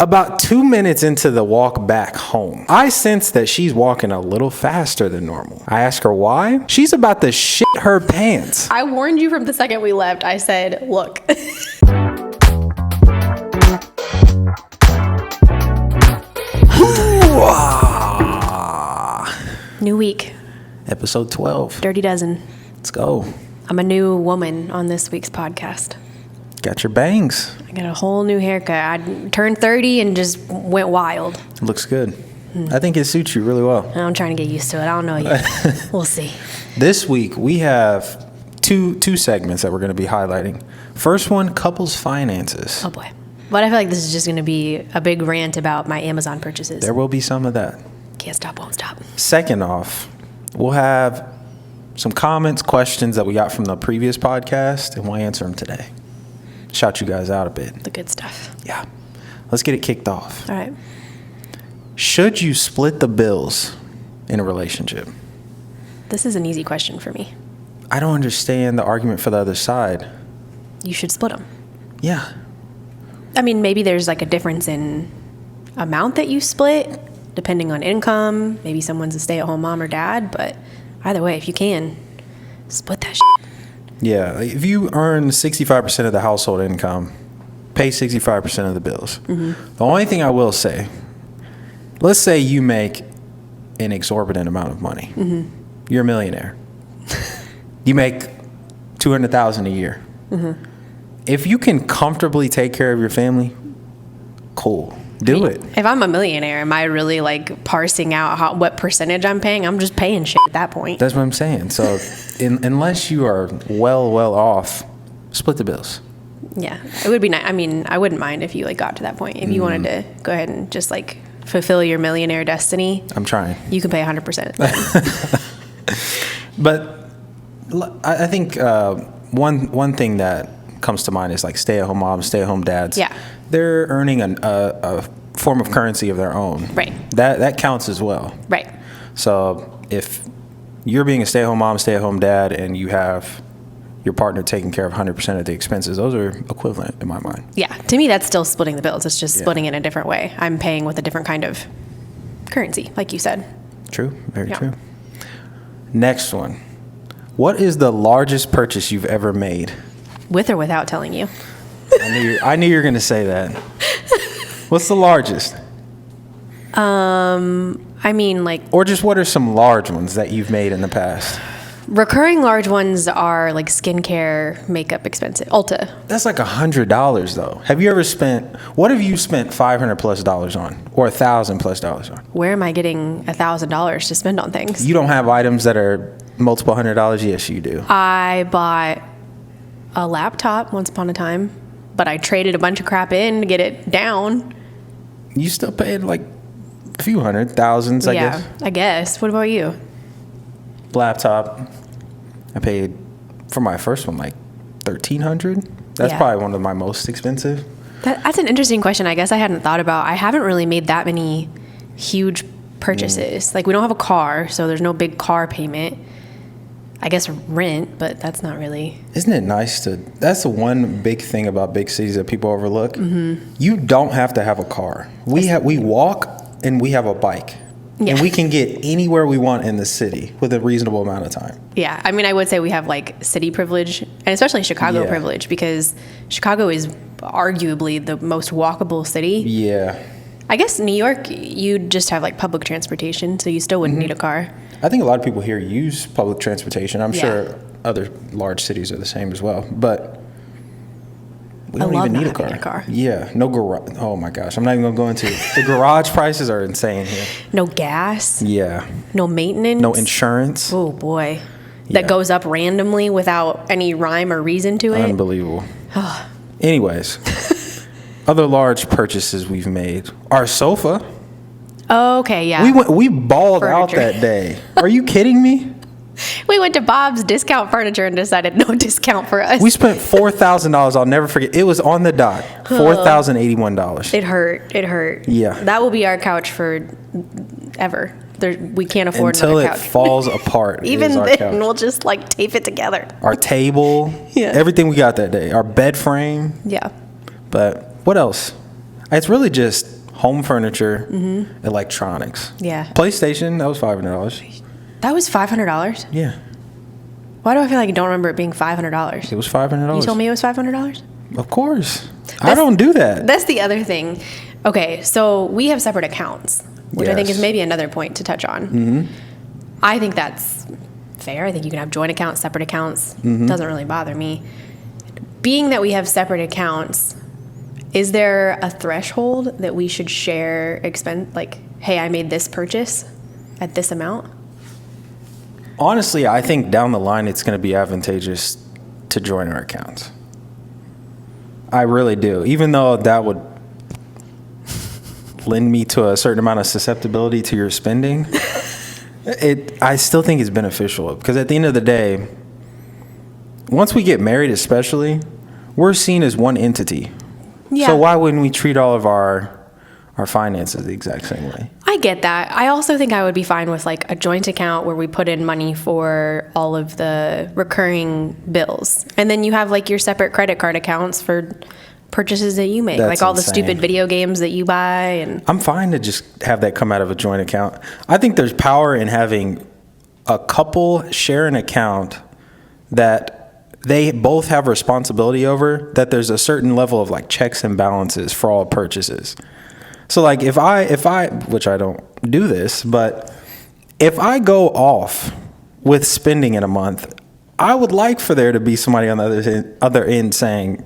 About 2 minutes into the walk back home, I sense that she's walking a little faster than normal. I ask her why. She's about to shit her pants. I warned you from the second we left. I said, look. New week. Episode 12. Dirty Dozen. Let's go. I'm a new woman on this week's podcast. Got your bangs. I got a whole new haircut. I turned 30 and just went wild. Looks good. I think it suits you really well. I'm trying to get used to it. I don't know yet. We'll see. This week, we have two segments that we're going to be highlighting. First one, couples finances. Oh, boy. But I feel like this is just going to be a big rant about my Amazon purchases. There will be some of that. Can't stop, won't stop. Second off, we'll have some comments, questions that we got from the previous podcast, and we'll answer them today. Shout you guys out a bit. The good stuff. Yeah. Let's get it kicked off. All right. Should you split the bills in a relationship? This is an easy question for me. I don't understand the argument for the other side. You should split them. Yeah. I mean, maybe there's like a difference in amount that you split, depending on income. Maybe someone's a stay-at-home mom or dad, but either way, if you can, split that shit. Yeah. If you earn 65% of the household income, pay 65% of the bills. Mm-hmm. The only thing I will say, let's say you make an exorbitant amount of money. Mm-hmm. You're a millionaire. You make $200,000 a year. Mm-hmm. If you can comfortably take care of your family, cool. Do it. If I'm a millionaire, am I really like parsing out what percentage I'm paying? I'm just paying shit at that point. That's what I'm saying. So unless you are well off, split the bills. Yeah, it would be nice. I mean, I wouldn't mind if you like got to that point. If you wanted to go ahead and just like fulfill your millionaire destiny. I'm trying. You can pay 100%. But I think one thing that comes to mind is like stay-at-home moms, stay-at-home dads. Yeah. They're earning a form of currency of their own. Right. That counts as well. Right. So if you're being a stay-at-home mom, stay-at-home dad, and you have your partner taking care of 100% of the expenses, those are equivalent in my mind. Yeah. To me, that's still splitting the bills. It's just splitting it in a different way. I'm paying with a different kind of currency, like you said. True. Very true. Next one. What is the largest purchase you've ever made? With or without telling you? I knew you were going to say that. What's the largest? I mean, like... Or just what are some large ones that you've made in the past? Recurring large ones are like skincare, makeup expensive. Ulta. That's like $100 though. Have you ever spent... What have you spent $500+ on? Or $1,000+ on? Where am I getting $1,000 to spend on things? You don't have items that are multiple $100s? Yes, you do. I bought a laptop once upon a time, but I traded a bunch of crap in to get it down. You still paid like a few hundred, thousands, I guess. Yeah, I guess. What about you? Laptop. I paid for my first one like $1,300. That's probably one of my most expensive. That's an interesting question. I guess I hadn't thought about. I haven't really made that many huge purchases. Like we don't have a car, so there's no big car payment. I guess rent, but that's not really. Isn't it nice to? That's the one big thing about big cities that people overlook. Mm-hmm. You don't have to have a car. We walk and we have a bike, and we can get anywhere we want in the city with a reasonable amount of time. Yeah, I mean, I would say we have like city privilege, and especially Chicago privilege, because Chicago is arguably the most walkable city. Yeah. I guess New York, you just have like public transportation, so you still wouldn't need a car. I think a lot of people here use public transportation. I'm sure other large cities are the same as well, but we don't even need a car. Yeah, no garage. Oh my gosh, I'm not even gonna go into it. The garage prices are insane here. No gas. Yeah. No maintenance. No insurance. Oh boy, that goes up randomly without any rhyme or reason to it. Unbelievable. Anyways, other large purchases we've made. Our sofa. Oh, okay, yeah. We balled out that day. Are you kidding me? We went to Bob's Discount Furniture and decided no discount for us. We spent $4,000. I'll never forget. It was on the dot. $4,081. It hurt. Yeah. That will be our couch for ever. We can't afford until another couch. It falls apart. Even then, we'll just like tape it together. Our table. Everything we got that day. Our bed frame. Yeah. But what else? It's really just home furniture, electronics. Yeah. PlayStation, that was $500. That was $500? Yeah. Why do I feel like I don't remember it being $500? It was $500. You told me it was $500? Of course. I don't do that. That's the other thing. Okay, so we have separate accounts, which I think Yes. is maybe another point to touch on. Mm-hmm. I think that's fair. I think you can have joint accounts, separate accounts. Doesn't really bother me. Being that we have separate accounts, is there a threshold that we should share expense? Like, hey, I made this purchase at this amount? Honestly, I think down the line it's going to be advantageous to join our accounts. I really do. Even though that would lend me to a certain amount of susceptibility to your spending, I still think it's beneficial because at the end of the day, once we get married especially, we're seen as one entity. Yeah. So why wouldn't we treat all of our finances the exact same way? I get that. I also think I would be fine with like a joint account where we put in money for all of the recurring bills. And then you have like your separate credit card accounts for purchases that you make, That's like all the insane. stupid video games that you buy. And I'm fine to just have that come out of a joint account. I think there's power in having a couple share an account that they both have responsibility over, that there's a certain level of like checks and balances for all purchases. So like if I, which I don't do this, but if I go off with spending in a month, I would like for there to be somebody on the other end saying,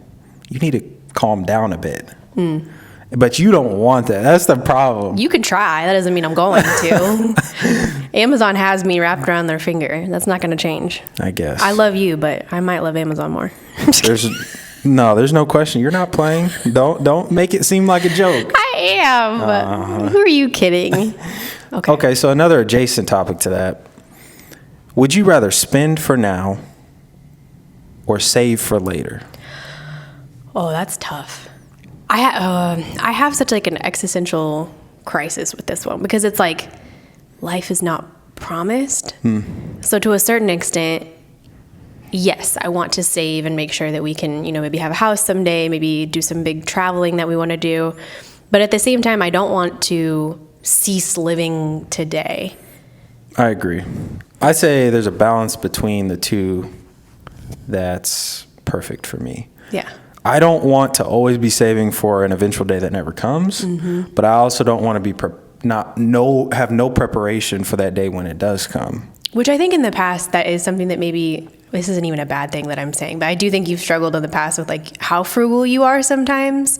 you need to calm down a bit. But you don't want that. That's the problem. you could try. That doesn't mean I'm going to. Amazon has me wrapped around their finger. That's not going to change. I guess. I love you, but I might love Amazon more. There's no question. You're not playing. Don't make it seem like a joke. I am. Who are you kidding? Okay. Okay, so another adjacent topic to that. Would you rather spend for now or save for later? Oh, that's tough. I have such like an existential crisis with this one because it's like life is not promised. So to a certain extent, yes, I want to save and make sure that we can, maybe have a house someday, maybe do some big traveling that we want to do. But at the same time, I don't want to cease living today. I agree. I say there's a balance between the two that's perfect for me. Yeah. I don't want to always be saving for an eventual day that never comes, but I also don't want to be have no preparation for that day when it does come. Which I think in the past, that is something that maybe, this isn't even a bad thing that I'm saying, but I do think you've struggled in the past with like how frugal you are sometimes.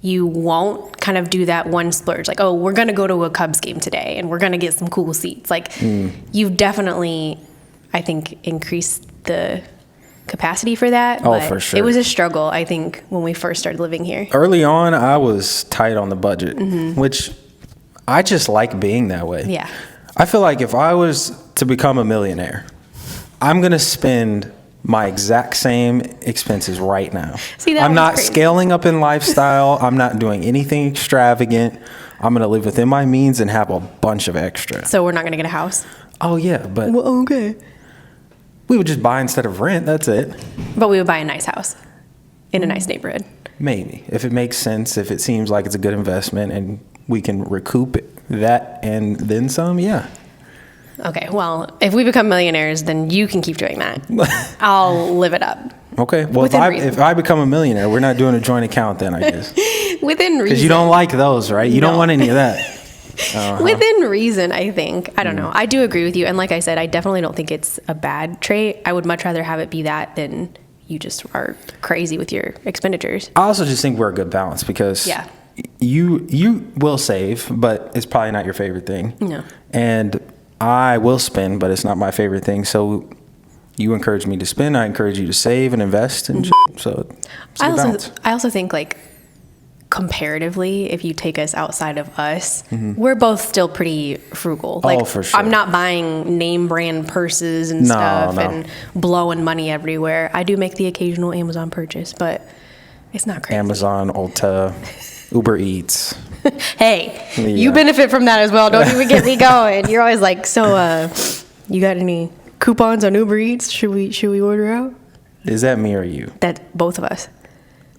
You won't kind of do that one splurge. Like, oh, we're going to go to a Cubs game today and we're going to get some cool seats. Like you've definitely, I think, increased the capacity for that. Oh, but for sure. It was a struggle, I think, when we first started living here. Early on, I was tight on the budget, which I just like being that way. Yeah. I feel like if I was to become a millionaire, I'm going to spend my exact same expenses right now. See, that I'm was not crazy. scaling up in lifestyle. I'm not doing anything extravagant. I'm going to live within my means and have a bunch of extra. So we're not going to get a house. Oh, yeah, but Okay. we would just buy instead of rent. That's it. But we would buy a nice house in a nice neighborhood. Maybe. If it makes sense, if it seems like it's a good investment and we can recoup that and then some, yeah. Okay, well, if we become millionaires, then you can keep doing that. I'll live it up. Okay. Well, Within reason. if I become a millionaire, we're not doing a joint account then, I guess. Within reason. Because you don't like those, right? You don't No. want any of that. Within reason, I think. I don't know. I do agree with you. And like I said, I definitely don't think it's a bad trait. I would much rather have it be that than you just are crazy with your expenditures. I also just think we're a good balance because Yeah. you will save, but it's probably not your favorite thing. No. And I will spend, but it's not my favorite thing. So you encourage me to spend. I encourage you to save and invest. And so it's a good balance. I also think like comparatively, if you take us outside of us, we're both still pretty frugal. Like, for sure. I'm not buying name brand purses and No, stuff no. and blowing money everywhere. I do make the occasional Amazon purchase, but it's not crazy. Amazon, Ulta, Uber Eats. Hey, Yeah. you benefit from that as well. Don't even get me going. You're always like, so, you got any coupons on Uber Eats? Should we order out? Is that me or you? That both of us.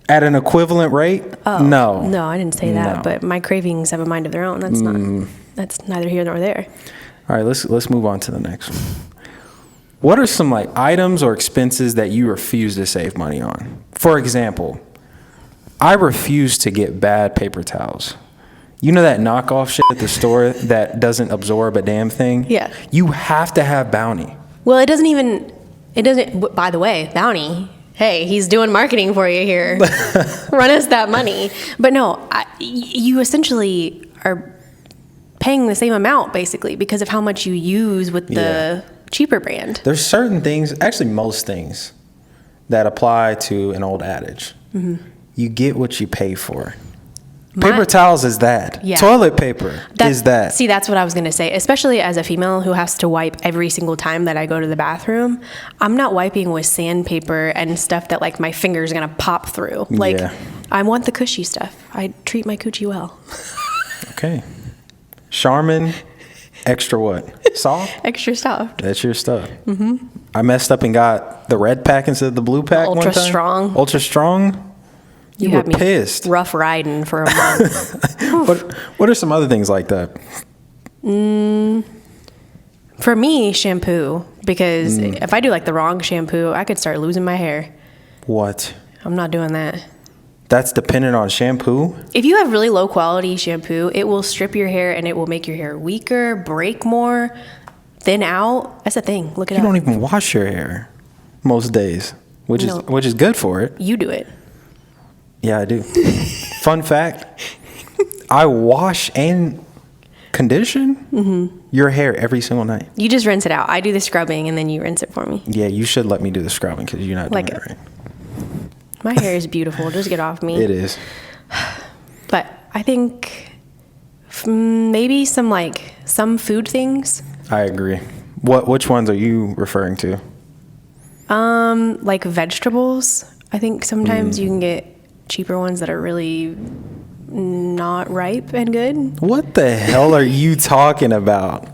At an equivalent rate? Oh, No. No, I didn't say that. No. But my cravings have a mind of their own. That's not. That's neither here nor there. All right, let's move on to the next one. What are some like items or expenses that you refuse to save money on? For example, I refuse to get bad paper towels. You know that knockoff shit at the store that doesn't absorb a damn thing? Yeah. You have to have Bounty. Well, it doesn't. By the way, Bounty. Hey, he's doing marketing for you here. Run us that money. But no, you essentially are paying the same amount basically because of how much you use with the cheaper brand. There's certain things, actually most things, that apply to an old adage. You get what you pay for. Paper towels is that. Yeah. Toilet paper is that. See, that's what I was going to say. Especially as a female who has to wipe every single time that I go to the bathroom, I'm not wiping with sandpaper and stuff that like my finger's going to pop through. Like, I want the cushy stuff. I treat my coochie well. Okay. Charmin, extra what? Soft? Extra soft. That's your stuff. I messed up and got the red pack instead of the blue pack. Ultra one time. strong. Ultra strong. You were had me pissed. rough riding for a month. What are some other things like that? For me, shampoo. Because if I do like the wrong shampoo, I could start losing my hair. What? I'm not doing that. That's dependent on shampoo? If you have really low quality shampoo, it will strip your hair and it will make your hair weaker, break more, thin out. That's a thing. Look it You up. don't even wash your hair most days, which No. is good for it. You do it. Yeah, I do. Fun fact, I wash and condition your hair every single night. You just rinse it out. I do the scrubbing and then you rinse it for me. Yeah, you should let me do the scrubbing because you're not doing Like it right. My hair is beautiful. Just get off me. It is. But I think maybe some food things. I agree. Which ones are you referring to? Like vegetables. I think sometimes you can get cheaper ones that are really not ripe and good. What the hell are you talking about?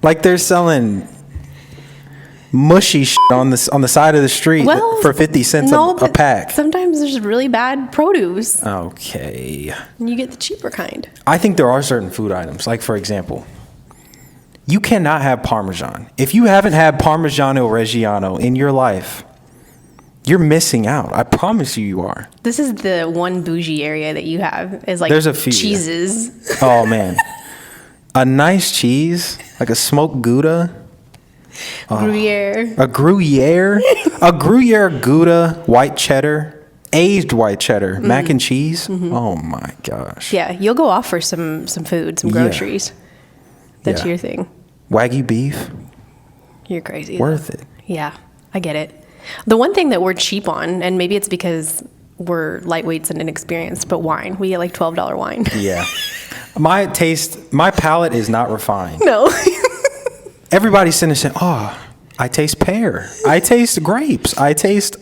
Like they're selling mushy shit on the side of the street for 50 cents a but pack. Sometimes there's really bad produce. Okay. And you get the cheaper kind. I think there are certain food items. Like, for example, you cannot have Parmesan. If you haven't had Parmigiano Reggiano in your life, you're missing out. I promise you are. This is the one bougie area that you have is like There's a few. cheeses. Oh, man. A nice cheese, like a smoked Gouda. Gruyere. A Gruyere. A Gruyere Gouda, white cheddar, aged white cheddar, mac and cheese. Oh, my gosh. Yeah, you'll go off for some food, some groceries. That's Yeah. your thing. Wagyu beef, You're crazy. worth it. Yeah, I get it. The one thing that we're cheap on, and maybe it's because we're lightweights and inexperienced, but wine. We get like $12 wine. Yeah. My palate is not refined. No. Everybody's sitting there saying, oh, I taste pear. I taste grapes. I taste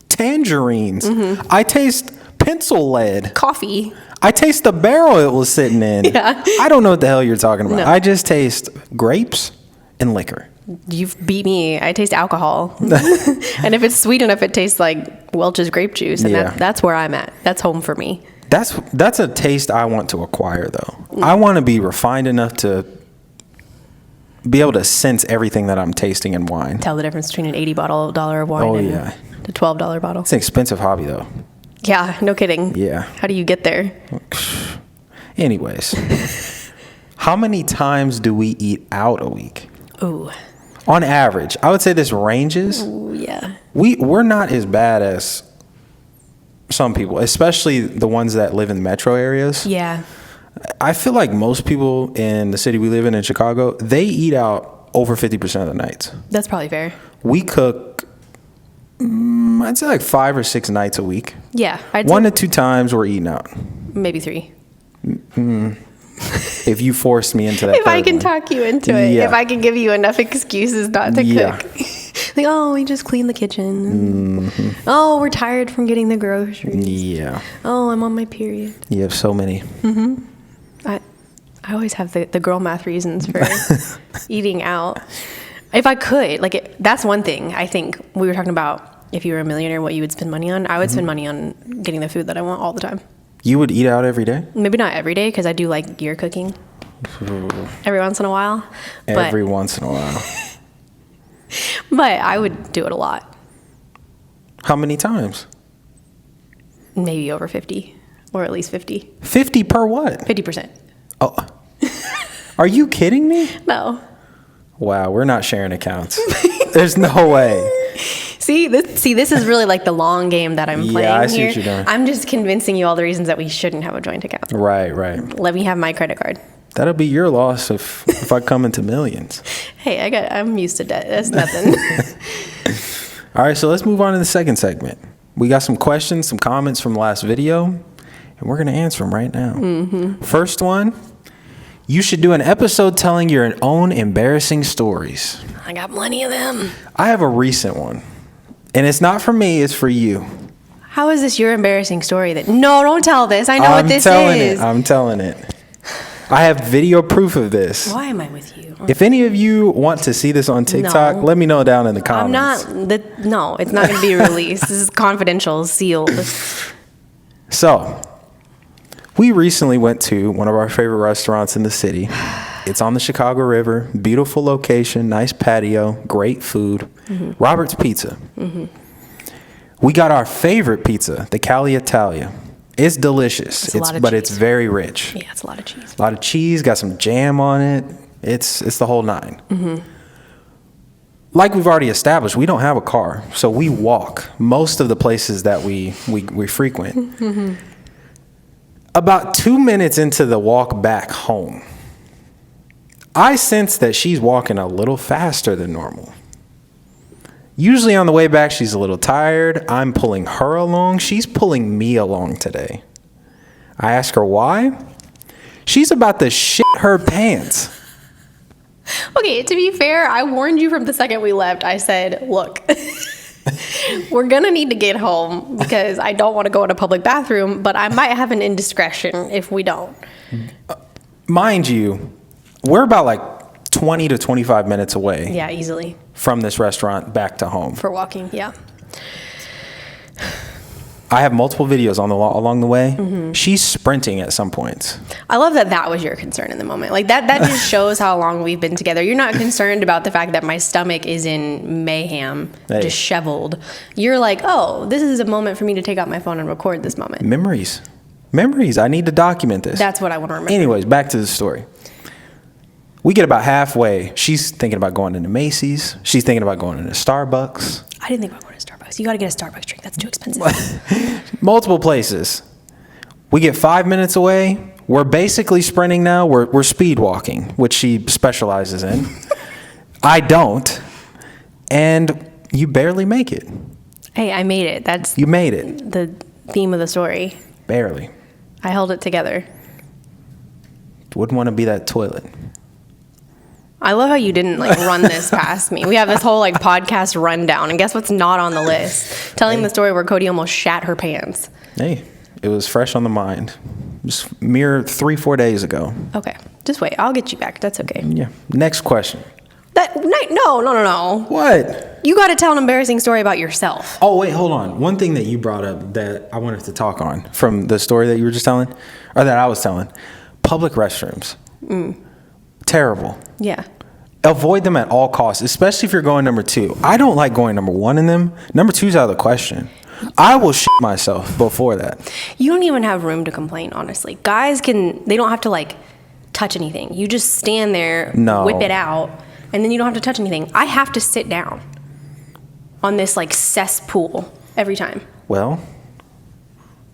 tangerines. I taste pencil lead. Coffee. I taste the barrel it was sitting in. Yeah. I don't know what the hell you're talking about. No. I just taste grapes and liquor. You've beat me. I taste alcohol. And if it's sweet enough, it tastes like Welch's grape juice. And Yeah. that's where I'm at. That's home for me. That's a taste I want to acquire, though. I want to be refined enough to be able to sense everything that I'm tasting in wine. Tell the difference between an $80 of wine Oh, and yeah. the $12 bottle. It's an expensive hobby, though. Yeah, no kidding. Yeah. How do you get there? Anyways, how many times do we eat out a week? Ooh. On average, I would say this ranges. Ooh, yeah. We're not as bad as some people, especially the ones that live in metro areas. Yeah. I feel like most people in the city we live in Chicago, they eat out over 50% of the nights. That's probably fair. We cook, I'd say like 5 or 6 nights a week. Yeah. I'd 1 say to 2 times we're eating out. maybe 3. If you forced me into that. If I third can one. talk you into it. Yeah. If I can give you enough excuses not to Yeah. cook. Like, oh, we just cleaned the kitchen. Oh, we're tired from getting the groceries. Yeah. Oh, I'm on my period. You have so many. I always have the girl math reasons for eating out. If I could, that's one thing I think we were talking about if you were a millionaire, what you would spend money on, I would spend money on getting the food that I want all the time. You would eat out every day? Maybe not every day, because I do like gear cooking every once in a while. Every once in a while. But I would do it a lot. How many times? Maybe over 50, or at least 50. 50 per what? 50%. Oh. Are you kidding me? No. Wow, we're not sharing accounts. There's no way. See, this is really like the long game that I'm playing Yeah, I see here. what you're doing. I'm just convincing you all the reasons that we shouldn't have a joint account. Right. Let me have my credit card. That'll be your loss if I come into millions. Hey, I'm used to debt. That's nothing. All right, so let's move on to the second segment. We got some questions, some comments from the last video, and we're going to answer them right now. First one, you should do an episode telling your own embarrassing stories. I got plenty of them. I have a recent one, and it's not for me, it's for you. How is this your embarrassing story? No, don't tell this. I know what this is. I'm telling it. I have video proof of this. Why am I with you? If any of you want to see this on TikTok, No. let me know down in the I'm comments. not. No, it's not going to be released. This is confidential, sealed. So, we recently went to one of our favorite restaurants in the city. It's on the Chicago River, beautiful location, nice patio, great food. Robert's Pizza. We got our favorite pizza, the Cali Italia. It's delicious, It's a lot of but cheese. it's very rich. Yeah, it's a lot of cheese. A lot of cheese, got some jam on it. It's the whole nine. Like we've already established, we don't have a car, so we walk most of the places that we frequent. About 2 minutes into the walk back home, I sense that she's walking a little faster than normal. Usually on the way back, she's a little tired. I'm pulling her along. She's pulling me along today. I ask her why. She's about to shit her pants. Okay, to be fair, I warned you from the second we left. I said, look, we're going to need to get home because I don't want to go in a public bathroom, but I might have an indiscretion if we don't. Mind you, we're about like 20 to 25 minutes away Yeah, easily. from this restaurant back to home. For walking, yeah. I have multiple videos along the way. She's sprinting at some points. I love that was your concern in the moment. Like that just shows how long we've been together. You're not concerned about the fact that my stomach is in mayhem, Hey. disheveled. You're like, oh, this is a moment for me to take out my phone and record this moment. Memories. I need to document this. That's what I want to remember. Anyways, back to the story. We get about halfway. She's thinking about going into Macy's. She's thinking about going into Starbucks. I didn't think about going to Starbucks. You got to get a Starbucks drink. That's too expensive. Multiple places. We get 5 minutes away. We're basically sprinting now. We're speed walking, which she specializes in. I don't. And you barely make it. Hey, I made it. That's You made it. the theme of the story. Barely. I held it together. Wouldn't want to be that toilet. I love how you didn't run this past me. We have this whole podcast rundown, and guess what's not on the list? Telling the story where Cody almost shat her pants. Hey, it was fresh on the mind. Just mere 3-4 days ago. Okay, just wait. I'll get you back. That's okay. Yeah. Next question. No. What? You got to tell an embarrassing story about yourself. Oh, wait, hold on. One thing that you brought up that I wanted to talk on from the story that you were just telling, or that I was telling. Public restrooms. Terrible. Yeah. Avoid them at all costs, especially if you're going number 2. I don't like going number 1 in them. Number 2's out of the question. I will shit myself before that. You don't even have room to complain, honestly. Guys they don't have to touch anything. You just stand there, No. whip it out, and then you don't have to touch anything. I have to sit down on this cesspool every time. Well,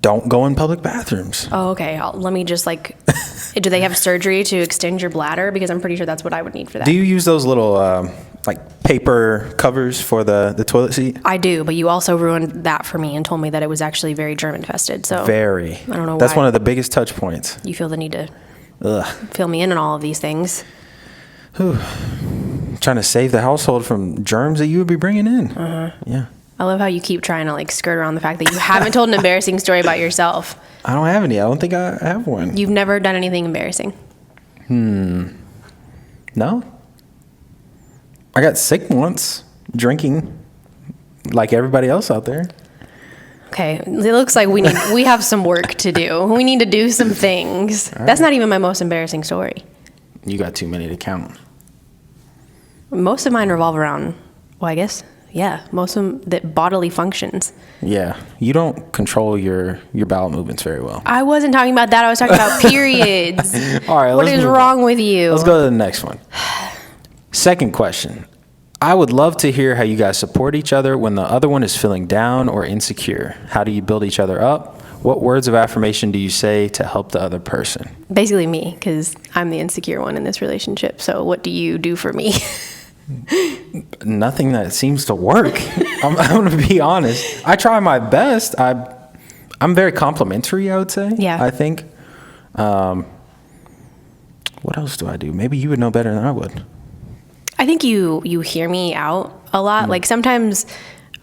don't go in public bathrooms. Oh, okay. Let me just do they have surgery to extend your bladder? Because I'm pretty sure that's what I would need for that. Do you use those little paper covers for the toilet seat? I do, but you also ruined that for me and told me that it was actually very germ infested. So Very. I don't know That's why. one of the biggest touch points. You feel the need to Ugh. fill me in on all of these things. Trying to save the household from germs that you would be bringing in. Yeah. I love how you keep trying to skirt around the fact that you haven't told an embarrassing story about yourself. I don't have any. I don't think I have one. You've never done anything embarrassing. No. I got sick once drinking like everybody else out there. Okay, it looks like we have some work to do. We need to do some things. That's not even my most embarrassing story. You got too many to count. Most of mine revolve around, well, I guess, yeah, most of them, the bodily functions. Yeah, you don't control your bowel movements very well. I wasn't talking about that. I was talking about periods. All right, what let's is move wrong on. with you? Let's go to the next one. Second question. I would love to hear how you guys support each other when the other one is feeling down or insecure. How do you build each other up? What words of affirmation do you say to help the other person? Basically me, because I'm the insecure one in this relationship. So what do you do for me? Nothing that seems to work. I'm going to be honest. I try my best. I'm very complimentary, I would say. Yeah. I think. What else do I do? Maybe you would know better than I would. I think you hear me out a lot. Like sometimes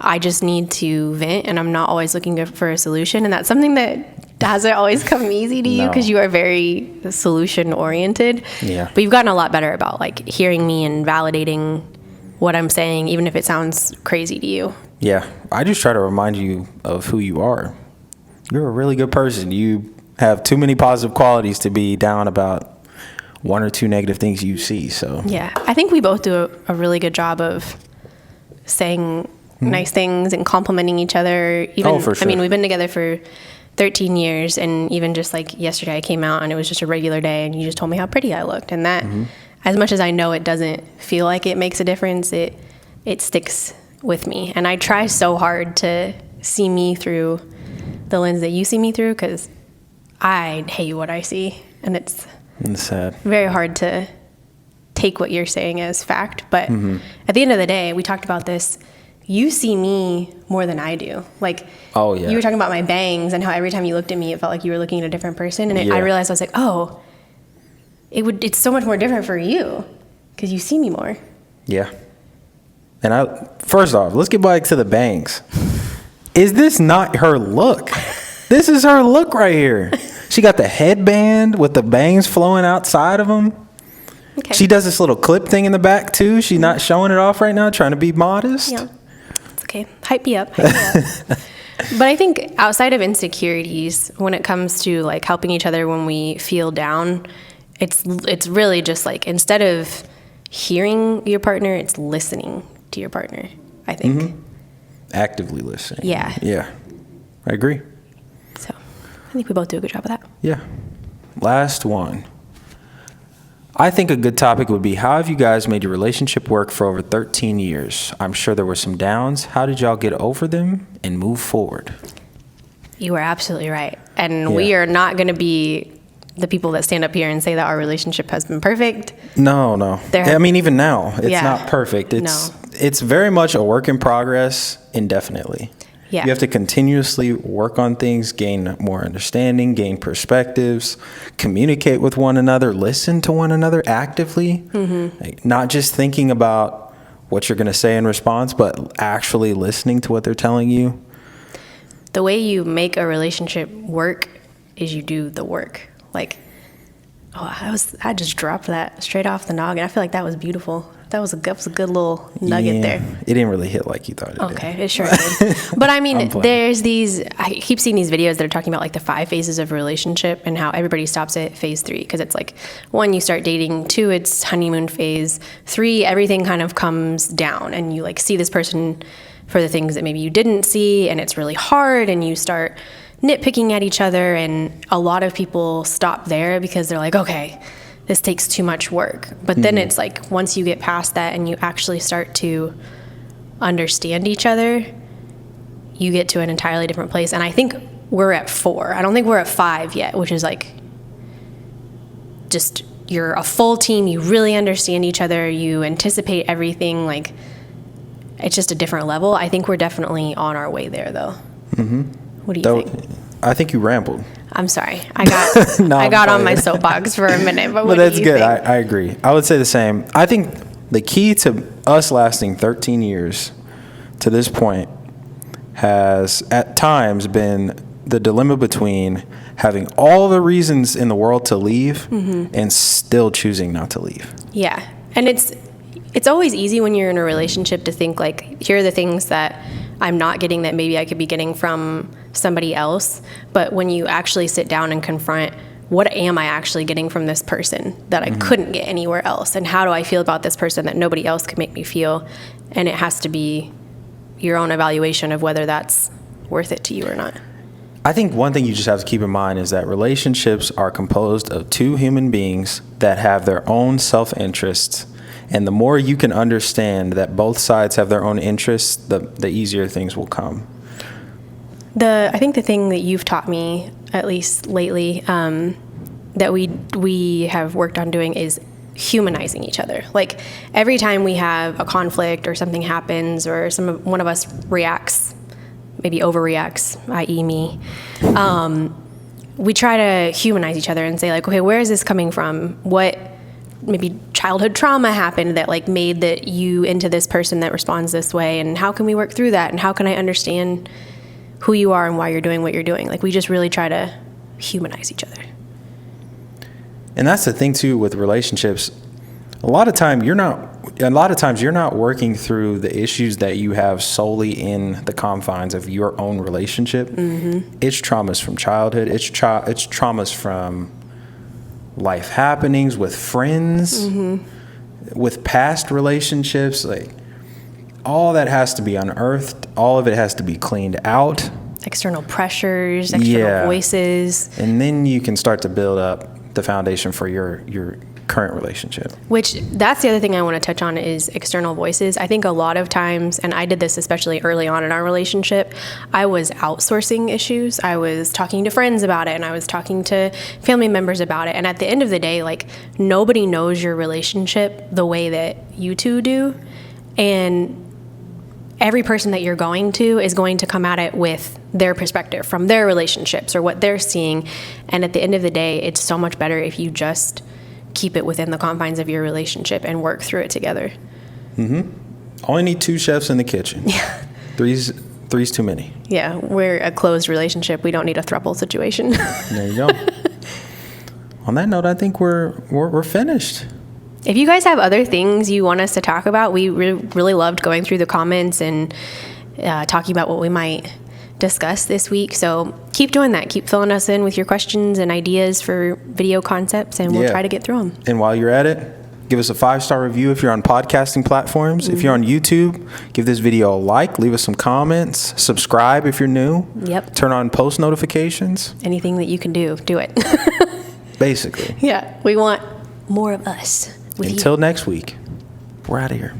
I just need to vent and I'm not always looking for a solution. And that's something that doesn't always come easy to you No. because you are very solution oriented. Yeah. But you've gotten a lot better about like hearing me and validating what I'm saying, even if it sounds crazy to you. Yeah. I just try to remind you of who you are. You're a really good person. You have too many positive qualities to be down about one or two negative things you see. So Yeah. I think we both do a really good job of saying nice things and complimenting each other. Even, Oh, for sure. I mean, we've been together for 13 years, and even just like yesterday I came out and it was just a regular day and you just told me how pretty I looked. And that, as much as I know it doesn't feel like it makes a difference, it sticks with me. And I try so hard to see me through the lens that you see me through, because I hate what I see. And it's sad. very hard to take what you're saying as fact. But at the end of the day, we talked about this. You see me more than I do. Like, Oh, yeah. you were talking about my bangs and how every time you looked at me, it felt like you were looking at a different person. And Yeah. I realized I was like, oh, it's so much more different for you because you see me more. Yeah. And first off, let's get back to the bangs. Is this not her look? This is her look right here. She got the headband with the bangs flowing outside of them. Okay. She does this little clip thing in the back too. She's not showing it off right now, trying to be modest. Yeah. It's okay. Hype me up. Hype me up. But I think outside of insecurities, when it comes to like helping each other when we feel down, it's really just like, instead of hearing your partner, it's listening to your partner, I think. Actively listening. Yeah. Yeah. I agree. So I think we both do a good job of that. Yeah. Last one. I think a good topic would be, how have you guys made your relationship work for over 13 years? I'm sure there were some downs. How did y'all get over them and move forward? You are absolutely right. And we Yeah. are not going to be the people that stand up here and say that our relationship has been perfect. No. I mean, even now, it's Yeah. not perfect. It's very much a work in progress indefinitely. Yeah. You have to continuously work on things, gain more understanding, gain perspectives, communicate with one another, listen to one another actively. Like, not just thinking about what you're going to say in response, but actually listening to what they're telling you. The way you make a relationship work is you do the work. Like, I just dropped that straight off the noggin. I feel like that was beautiful. That was a good little nugget Yeah, there. It didn't really hit like you thought it did. Okay, it sure did. But I mean, I'm playing. there's I keep seeing these videos that are talking about like the 5 phases of a relationship and how everybody stops at phase 3, because it's like 1, you start dating, 2, it's honeymoon phase, 3, everything kind of comes down and you like see this person for the things that maybe you didn't see, and it's really hard, and you start nitpicking at each other. And a lot of people stop there because they're like, okay, this takes too much work. But then it's like, once you get past that and you actually start to understand each other, you get to an entirely different place. And I think we're at 4. I don't think we're at 5 yet, which is like, just, you're a full team, you really understand each other, you anticipate everything, like, it's just a different level. I think we're definitely on our way there, though. What do you think? I think you rambled. I'm sorry. I got No, I got I'm on my playing. soapbox for a minute, but But what that's do you good. think? I agree. I would say the same. I think the key to us lasting 13 years to this point has at times been the dilemma between having all the reasons in the world to leave and still choosing not to leave. Yeah. And it's always easy when you're in a relationship to think like, here are the things that I'm not getting that maybe I could be getting from somebody else. But when you actually sit down and confront, what am I actually getting from this person that I couldn't get anywhere else? And how do I feel about this person that nobody else could make me feel? And it has to be your own evaluation of whether that's worth it to you or not. I think one thing you just have to keep in mind is that relationships are composed of two human beings that have their own self-interests. And the more you can understand that both sides have their own interests, the easier things will come. I think the thing that you've taught me, at least lately, that we have worked on doing is humanizing each other. Like every time we have a conflict or something happens or one of us reacts, maybe overreacts, i.e. me, we try to humanize each other and say like, okay, where is this coming from? What maybe childhood trauma happened that like made that you into this person that responds this way, and how can we work through that, and how can I understand who you are and why you're doing what you're doing? Like we just really try to humanize each other. And that's the thing too with relationships. A lot of times you're not working through the issues that you have solely in the confines of your own relationship. It's traumas from childhood. It's traumas from life happenings with friends, with past relationships. Like all that has to be unearthed. All of it has to be cleaned out. External pressures, external voices. And then you can start to build up the foundation for your current relationship. Which that's the other thing I want to touch on is external voices. I think a lot of times, and I did this especially early on in our relationship, I was outsourcing issues. I was talking to friends about it, and I was talking to family members about it. And at the end of the day, like nobody knows your relationship the way that you two do. And every person that you're going to is going to come at it with their perspective from their relationships or what they're seeing. And at the end of the day, it's so much better if you just keep it within the confines of your relationship and work through it together. Only need 2 chefs in the kitchen. Yeah. Three's too many. Yeah, we're a closed relationship. We don't need a throuple situation. There you go. On that note, I think we're finished. If you guys have other things you want us to talk about, we really loved going through the comments and talking about what we might discuss this week. So keep doing that. Keep filling us in with your questions and ideas for video concepts, and we'll try to get through them. And while you're at it, give us a 5-star review if you're on podcasting platforms. If you're on YouTube, give this video a like, leave us some comments, subscribe if you're new. Yep. Turn on post notifications. Anything that you can do it. Basically. Yeah, we want more of us. Until next week, we're out of here.